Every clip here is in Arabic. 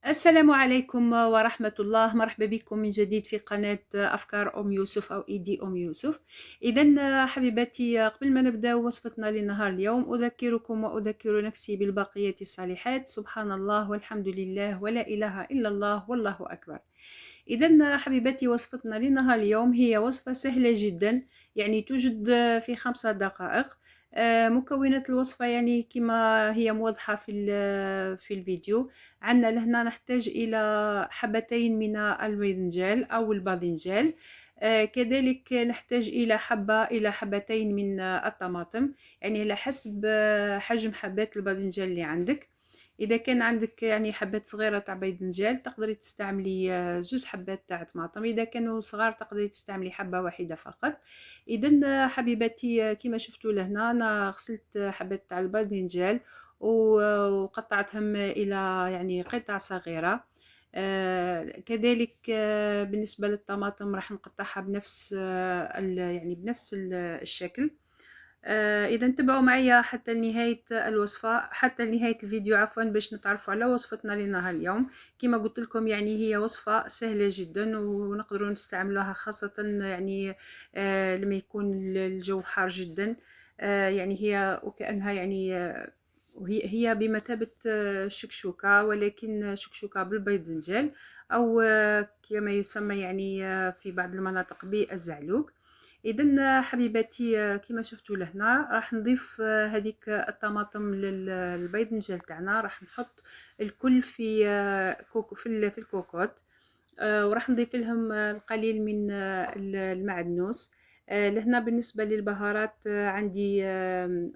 السلام عليكم ورحمة الله. مرحبا بكم من جديد في قناة أفكار أم يوسف أو إيدي أم يوسف. إذا حبيباتي، قبل ما نبدأ وصفتنا لنهار اليوم أذكركم وأذكر نفسي بالباقية الصالحات: سبحان الله والحمد لله ولا إله إلا الله والله أكبر. إذا حبيباتي، وصفتنا لنهار اليوم هي وصفة سهلة جدا، يعني توجد في 5 دقائق. مكونات الوصفة يعني كما هي موضحة في الفيديو. عندنا لهنا نحتاج إلى حبتين من الباذنجان أو الباذنجان. كذلك نحتاج إلى حبة إلى حبتين من الطماطم، يعني على حسب حجم حبات الباذنجان اللي عندك. إذا كان عندك يعني حبات صغيرة تاع باذنجان تقدري تستعملي 2 حبات تاع طماطم، إذا كانوا صغار تقدري تستعملي حبة واحدة فقط. إذا حبيباتي، كما شفتوا لهنا أنا غسلت حبات تاع الباذنجان وقطعتهم إلى يعني قطع صغيرة. كذلك بالنسبة للطماطم راح نقطعها بنفس يعني بنفس الشكل. إذا تبعوا معي حتى نهاية الوصفة، حتى نهاية الفيديو عفوا، باش نتعرفوا على وصفتنا لنهار اليوم. كما قلت لكم يعني هي وصفة سهلة جدا ونقدروا نستعملوها خاصة يعني لما يكون الجو حار جدا. يعني هي وكأنها يعني هي بمثابة شكشوكة، ولكن شكشوكة بالباذنجان، أو كما يسمى يعني في بعض المناطق بالزعلوك. إذا حبيباتي، كما شفتوا لهنا راح نضيف هذيك الطماطم للباذنجان تاعنا، راح نحط الكل في في الكوكوط. وراح نضيف لهم القليل من المعدنوس. لهنا بالنسبة للبهارات، عندي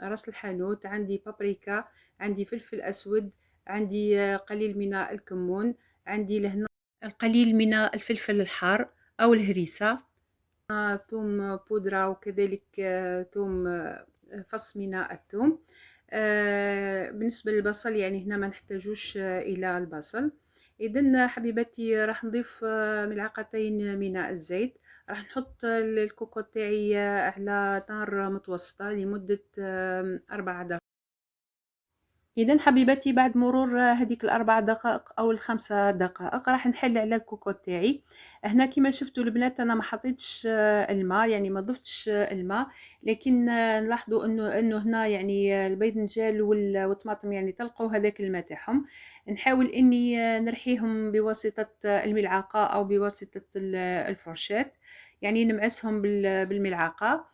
راس الحانوت، عندي بابريكا، عندي فلفل أسود، عندي قليل من الكمون، عندي لهنا القليل من الفلفل الحار أو الهريسة، ثوم بودرة، وكذلك ثوم فص من الثوم. بالنسبة للبصل يعني هنا ما نحتاجوش إلى البصل. إذن حبيباتي راح نضيف ملعقتين من الزيت. راح نحط الكوكو تاعي على نار متوسطة لمدة 4 دقائق. إذا حبيباتي، بعد مرور هذيك ال4 دقائق أو ال5 دقائق راح نحل على الكوكو تاعي. هنا كما شفتوا البنات أنا ما حطيتش الماء، يعني ما ضفتش الماء، لكن نلاحظوا إنه هنا يعني الباذنجان والطماطم يعني طلقوا هذاك الماء تاعهم. نحاول إني نرحيهم بواسطة الملعقة أو بواسطة الفرشاة، يعني نمعسهم بالملعقة،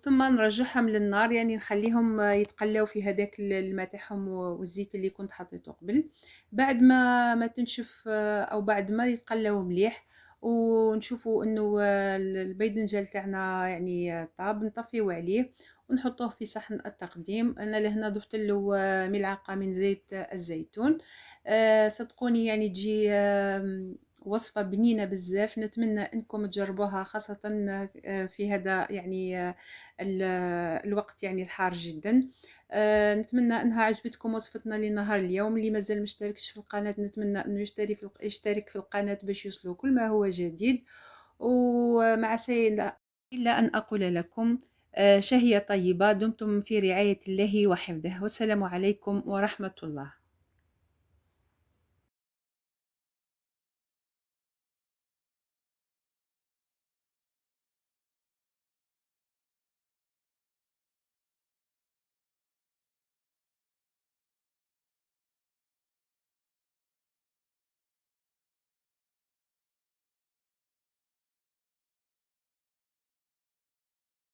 ثم نرجعهم للنار، يعني نخليهم يتقلاو في هذاك الماء تاعهم والزيت اللي كنت حطيته قبل. بعد ما تنشف او بعد ما يتقلاو مليح ونشوفوا انه الباذنجان تاعنا يعني طاب، نطفيو عليه ونحطوه في صحن التقديم. انا لهنا ضفت له ملعقه من زيت الزيتون. صدقوني يعني تجي وصفة بنينة بزاف، نتمنى انكم تجربوها خاصة في هذا يعني الوقت يعني الحار جدا. نتمنى انها عجبتكم وصفتنا لنهار اليوم. اللي مازال مشتركش في القناة نتمنى انه يشترك في القناة باش يوصلوا كل ما هو جديد. ومع سيد إلا أن أقول لكم شهية طيبة، دمتم في رعاية الله وحفظه، والسلام عليكم ورحمة الله.